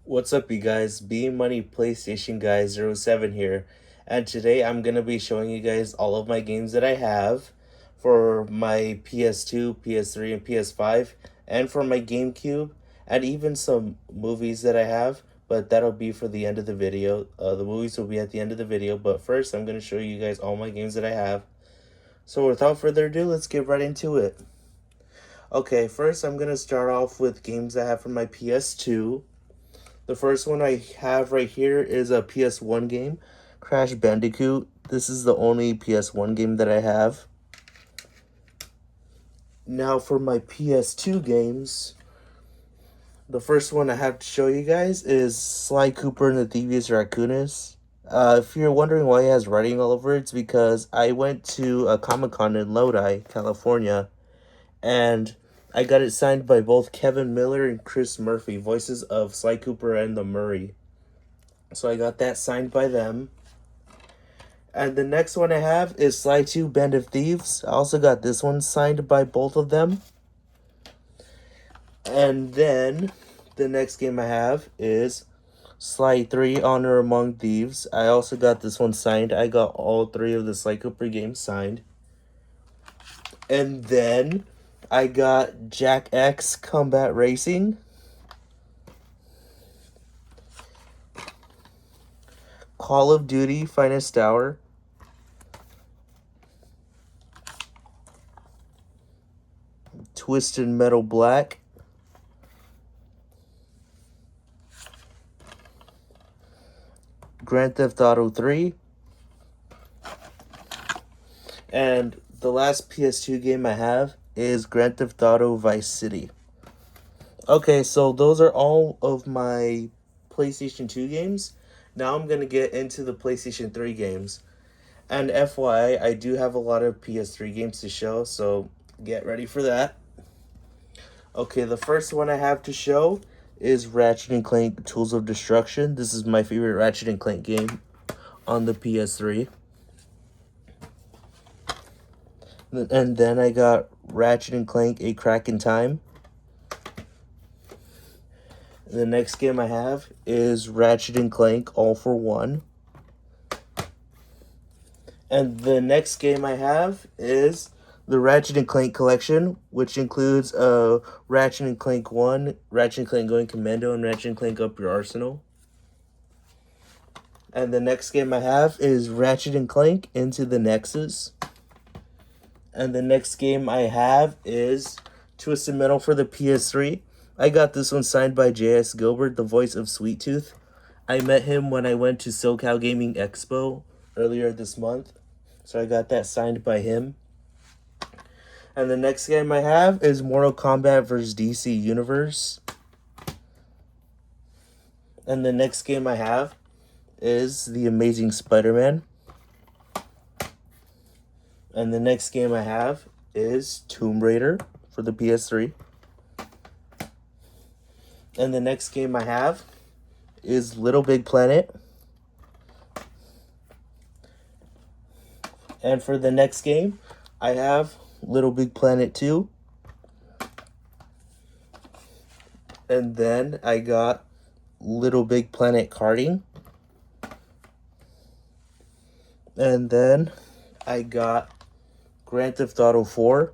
What's up, you guys? B Money PlayStation Guy 07 here, and today I'm gonna be showing you guys all of my games that I have for my PS2, PS3, and PS5, and for my GameCube, and even some movies that I have. But that'll be for the end of the video. The movies will be at the end of the video. But first, I'm gonna show you guys all my games that I have. So without further ado, let's get right into it. Okay, first I'm gonna start off with games I have for my PS2. The first one I have right here is a PS1 game, Crash Bandicoot. This is the only PS1 game that I have. Now for my PS2 games, the first one I have to show you guys is Sly Cooper and the Thievius Raccoonus. If you're wondering why it has writing all over it, it's because I went to a Comic-Con in Lodi, California, and I got it signed by both Kevin Miller and Chris Murphy, voices of Sly Cooper and the Murray. So I got that signed by them. And the next one I have is Sly 2 Band of Thieves. I also got this one signed by both of them. And then the next game I have is Sly 3 Honor Among Thieves. I also got this one signed. I got all three of the Sly Cooper games signed. And then I got Jack X Combat Racing, Call of Duty Finest Hour, Twisted Metal Black, Grand Theft Auto 3, and the last PS2 game I have is Grand Theft Auto Vice City. Okay, so those are all of my PlayStation 2 games. Now I'm going to get into the PlayStation 3 games. And FYI, I do have a lot of PS3 games to show, so get ready for that. Okay, the first one I have to show is Ratchet & Clank Tools of Destruction. This is my favorite Ratchet & Clank game on the PS3. And then I got Ratchet & Clank A Crack in Time. The next game I have is Ratchet & Clank All for One. And the next game I have is the Ratchet & Clank Collection, which includes Ratchet & Clank 1, Ratchet & Clank Going Commando, and Ratchet & Clank Up Your Arsenal. And the next game I have is Ratchet & Clank Into the Nexus. And the next game I have is Twisted Metal for the PS3. I got this one signed by J.S. Gilbert, the voice of Sweet Tooth. I met him when I went to SoCal Gaming Expo earlier this month. So I got that signed by him. And the next game I have is Mortal Kombat vs. DC Universe. And the next game I have is The Amazing Spider-Man. And the next game I have is Tomb Raider for the PS3. And the next game I have is Little Big Planet. And for the next game, I have Little Big Planet 2. And then I got Little Big Planet Karting. And then I got Grand Theft Auto 4.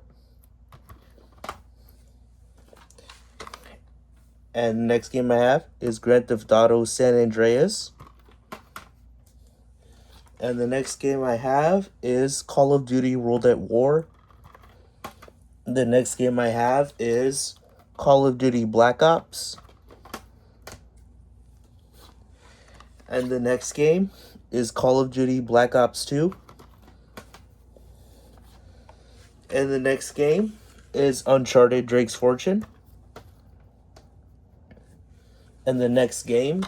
And the next game I have is Grand Theft Auto San Andreas. And the next game I have is Call of Duty World at War. The next game I have is Call of Duty Black Ops. And the next game is Call of Duty Black Ops 2. And the next game is Uncharted Drake's Fortune. And the next game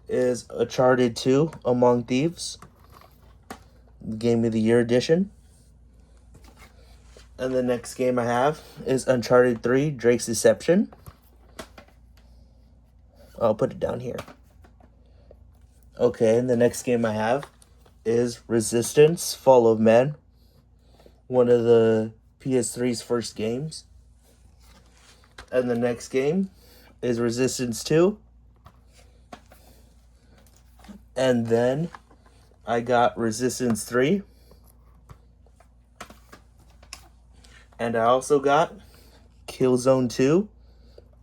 is Uncharted 2 Among Thieves, Game of the Year edition. And the next game I have is Uncharted 3 Drake's Deception. I'll put it down here. Okay, and the next game I have is Resistance Fall of Man, one of the PS3's first games. And the next game is Resistance 2. And then I got Resistance 3. And I also got Killzone 2.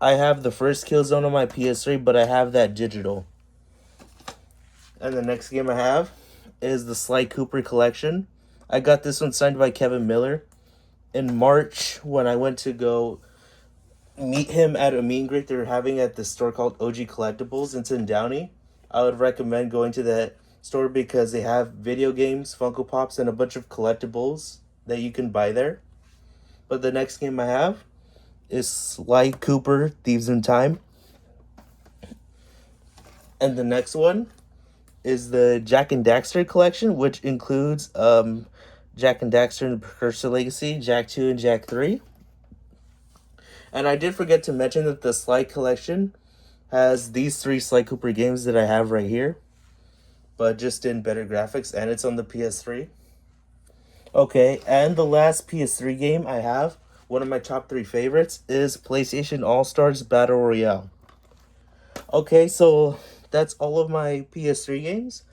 I have the first Killzone on my PS3, but I have that digital. And the next game I have is the Sly Cooper Collection. I got this one signed by Kevin Miller in March when I went to go meet him at a meet and greet they're having at this store called OG Collectibles in Downey. I would recommend going to that store because they have video games, Funko Pops, and a bunch of collectibles that you can buy there. But the next game I have is Sly Cooper Thieves in Time. And the next one is the Jak and Daxter collection, which includes Jak and Daxter and the Precursor Legacy, Jak 2 and Jak 3. And I did forget to mention that the Sly collection has these 3 Sly Cooper games that I have right here, but just in better graphics, and it's on the PS3. Okay, and the last PS3 game I have, one of my top 3 favorites, is PlayStation All-Stars Battle Royale. Okay, so that's all of my PS3 games.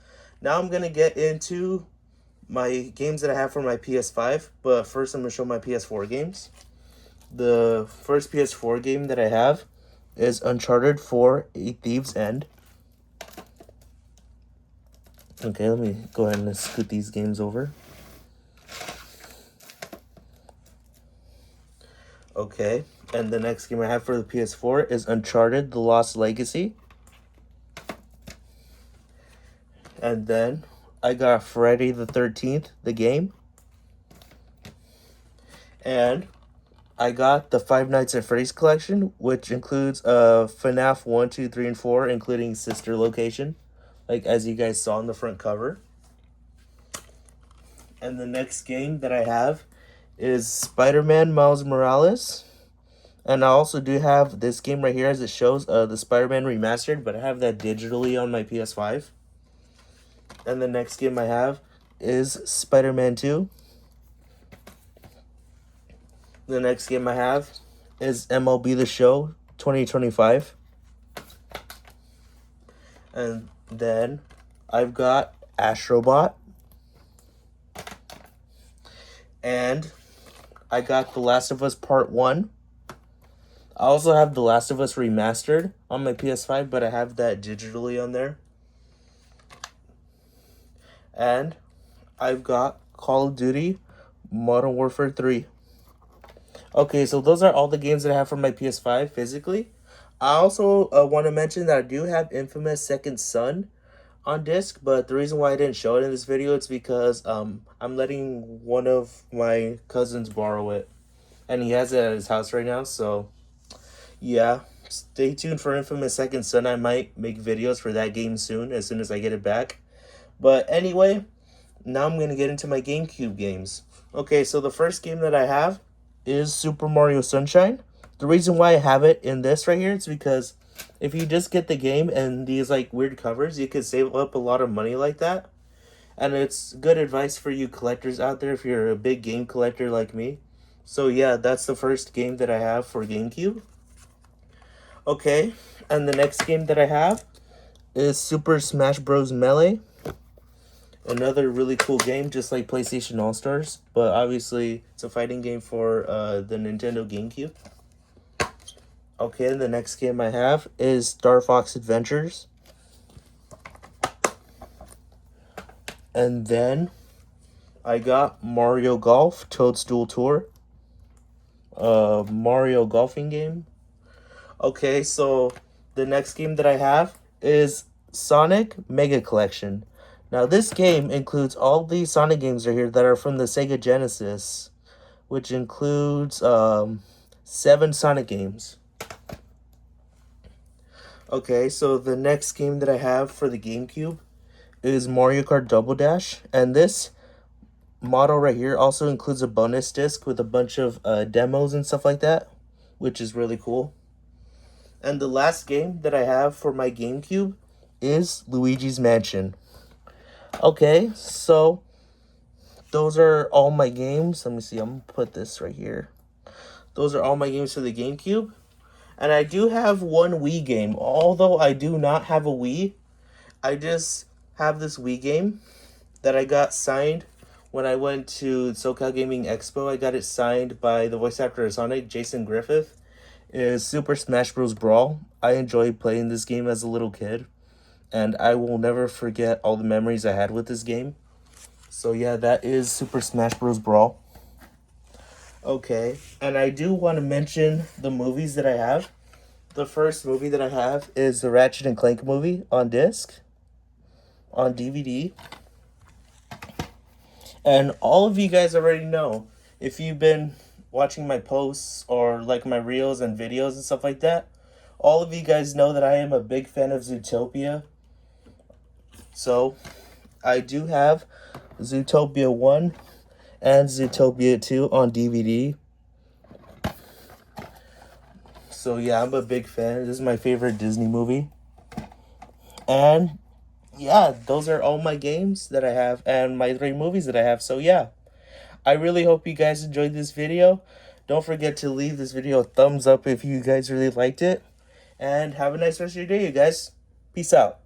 Now I'm going to get into my games that I have for my PS5, but first I'm going to show my PS4 games. The first PS4 game that I have is Uncharted 4: A Thief's End. Okay, let me go ahead and scoot these games over. Okay, and the next game I have for the PS4 is Uncharted: The Lost Legacy. And then I got Friday the 13th, the game. And I got the Five Nights at Freddy's collection, which includes FNAF 1, 2, 3, and 4, including Sister Location, like as you guys saw on the front cover. And the next game that I have is Spider-Man Miles Morales. And I also do have this game right here as it shows, the Spider-Man Remastered, but I have that digitally on my PS5. And the next game I have is Spider-Man 2. The next game I have is MLB The Show 2025. And then I've got Astrobot. And I got The Last of Us Part 1. I also have The Last of Us Remastered on my PS5, but I have that digitally on there. And I've got Call of Duty Modern Warfare 3. Okay, so those are all the games that I have for my PS5 physically. I also want to mention that I do have Infamous Second Son on disc, but the reason why I didn't show it in this video is because I'm letting one of my cousins borrow it, and he has it at his house right now. So yeah, stay tuned for Infamous Second Son. I might make videos for that game soon as I get it back. But anyway, now I'm going to get into my GameCube games. Okay, so the first game that I have is Super Mario Sunshine. The reason why I have it in this right here is because if you just get the game and these like weird covers, you could save up a lot of money like that. And it's good advice for you collectors out there if you're a big game collector like me. So yeah, that's the first game that I have for GameCube. Okay, and the next game that I have is Super Smash Bros. Melee. Another really cool game, just like PlayStation All-Stars, but obviously it's a fighting game for the Nintendo GameCube. Okay, and the next game I have is Star Fox Adventures. And then I got Mario Golf Toadstool Tour. Mario golfing game. Okay, so the next game that I have is Sonic Mega Collection. Now, this game includes all the Sonic games right here that are from the Sega Genesis, which includes 7 Sonic games. Okay, so the next game that I have for the GameCube is Mario Kart Double Dash, and this model right here also includes a bonus disc with a bunch of demos and stuff like that, which is really cool. And the last game that I have for my GameCube is Luigi's Mansion. Okay, so those are all my games. Let me see, I'm going to put this right here. Those are all my games for the GameCube. And I do have one Wii game. Although I do not have a Wii, I just have this Wii game that I got signed when I went to SoCal Gaming Expo. I got it signed by the voice actor of Sonic, Jason Griffith. It is Super Smash Bros. Brawl. I enjoyed playing this game as a little kid, and I will never forget all the memories I had with this game. So yeah, that is Super Smash Bros. Brawl. Okay, and I do want to mention the movies that I have. The first movie that I have is the Ratchet and Clank movie on disc, on DVD. And all of you guys already know, if you've been watching my posts or like my reels and videos and stuff like that, all of you guys know that I am a big fan of Zootopia. So I do have Zootopia 1 and Zootopia 2 on DVD. So yeah, I'm a big fan. This is my favorite Disney movie. And yeah, those are all my games that I have and my 3 movies that I have. So yeah, I really hope you guys enjoyed this video. Don't forget to leave this video a thumbs up if you guys really liked it. And have a nice rest of your day, you guys. Peace out.